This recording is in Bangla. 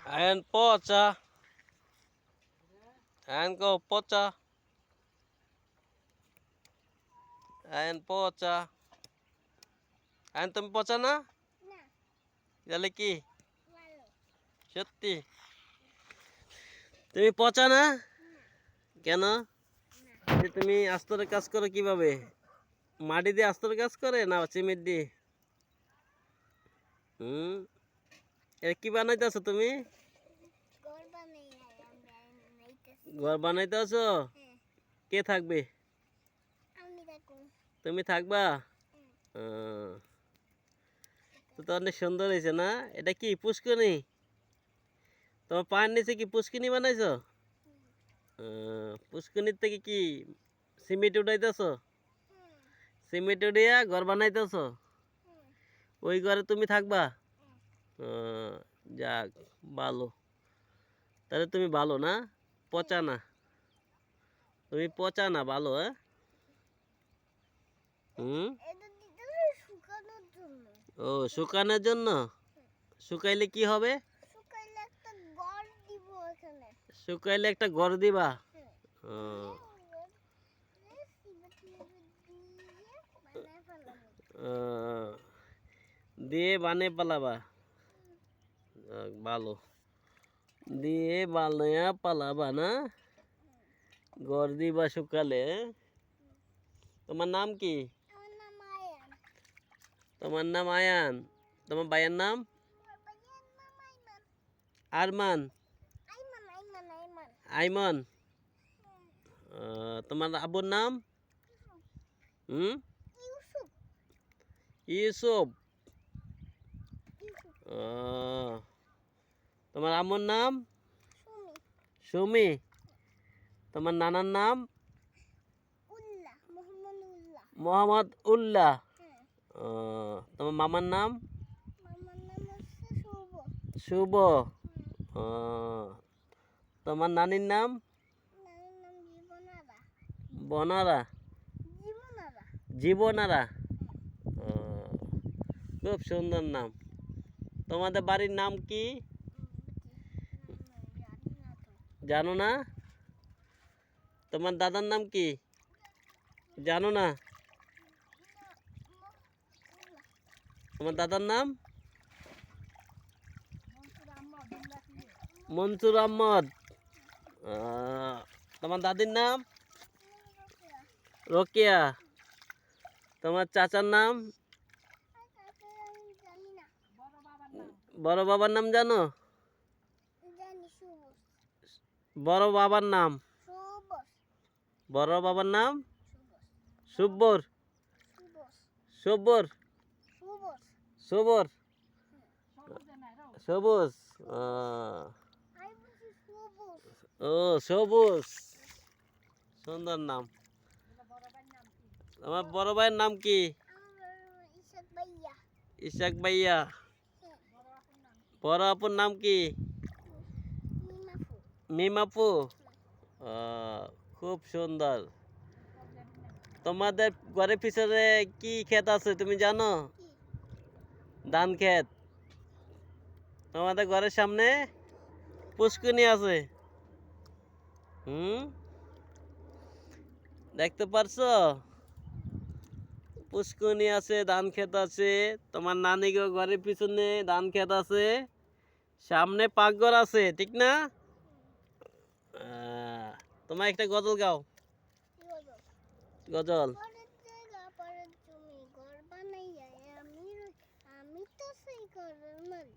Ayan pocah. Ayan ko pocah. Ayan pocah. Ayan তুমি পচা না? না তাহলে কি? ভালো সত্যি তুমি পচা না? না কেন? যে তুমি আস্তরের কাজ করো কিভাবে? মাটি দিয়ে আস্তরের কাজ করে না সিমেন্ট দিয়ে? হুম, এর কি বানাইতেছো তুমি? ঘর বানাই নাইতেছি ঘর বানাইতেছো? হ্যাঁ কে থাকবে? আমি দেখুন তুমি থাকবা? আহ, তো অনেক সুন্দর হয়েছে না? এটা কি পুষ্করিণী? তোমার পায়ের নিচে কি পুষ্করিণী বানাইছো? পুষ্করিণীর থেকে কি সিমেন্ট উঠাইতেছো? সিমেন্ট উঠিয়া ঘর বানাইতেছো? ওই ঘরে তুমি থাকবা? যাক, ভালো। তাহলে তুমি ভালো না, পচা না? তুমি পচা না, ভালো। হ্যাঁ, হুম। এটা দিতে শুকানোর জন্য ও, শুকানোর জন্য? শুকাইলে কি হবে? শুকাইলে একটা ঘর দিব এখানে শুকাইলে একটা ঘর দিবা? হ্যাঁ ও, দিয়ে বানিয়ে পালাবা? যাক, ভালো। দিয়ে বানিয়ে পালাবা না? ঘর দিবা শুকালে? তোমার নাম কি? আমার নাম আয়ান তোমার নাম আয়ান? তোমার ভাইয়ের নাম? আমার ভাইয়ের নাম আইমান আরমান? আইমান আইমান আইমান আইমন? তোমার আব্বুর নাম? হুম, ইউসুফ ইউসুফ? ইউসুফ তোমার আম্মুর নাম? সুমি সুমি? তোমার নানার নাম? উল্লাহ মোহাম্মদ উল্লাহ মোহাম্মদ উল্লাহ? হ্যাঁ তোমার মামার নাম? মামার নাম হচ্ছে শুভ শুভ? তোমার নানির নাম? নামের নাম জীবনারা বনারা? জীবনারা জীবনারা? খুব সুন্দর নাম। তোমাদের বাড়ির নাম কি জানি না তো জানো না? তোমার দাদার নাম কি জানো না? তোমার দাদার নাম? মনসুর আহমদ? তোমার দাদির নাম? রোকেয়া? তোমার চাচার নাম? জানি না বড় বাবার নাম জানো? জানি শুভ বড় বাবার নাম? শুভ বড় বাবার নাম? শুভ সুব্বর? শুভ সুব্বর? শুভ সুবর? সবুজ? আই বলছি শুভ ও, সবুজ, সুন্দর নাম। আমার বড় ভাইয়ের নাম কি? আমার ইসাক ভাইয়া ইশাক ভাইয়া? বড় আপুর নাম কি? মিমাফু মিমাপু? খুব সুন্দর। তোমাদের ঘরের পিছনে কি ক্ষেত আছে তুমি জানো? কি ধান ক্ষেত? তোমাদের ঘরের সামনে পুষ্করিণী আছে? হুম, দেখতে পারছো? পুষ্করিণী আছে, ধান ক্ষেত আছে। তোমার নানি ঘরের পিছনে ধান ক্ষেত আছে, সামনে পাকঘর আছে, ঠিক না? তোমার একটা গজল গাও, কি হলো গজল। পরের জায়গা পরের জমি ঘর বানাইয়া আমি তো সেই ঘরের মালিক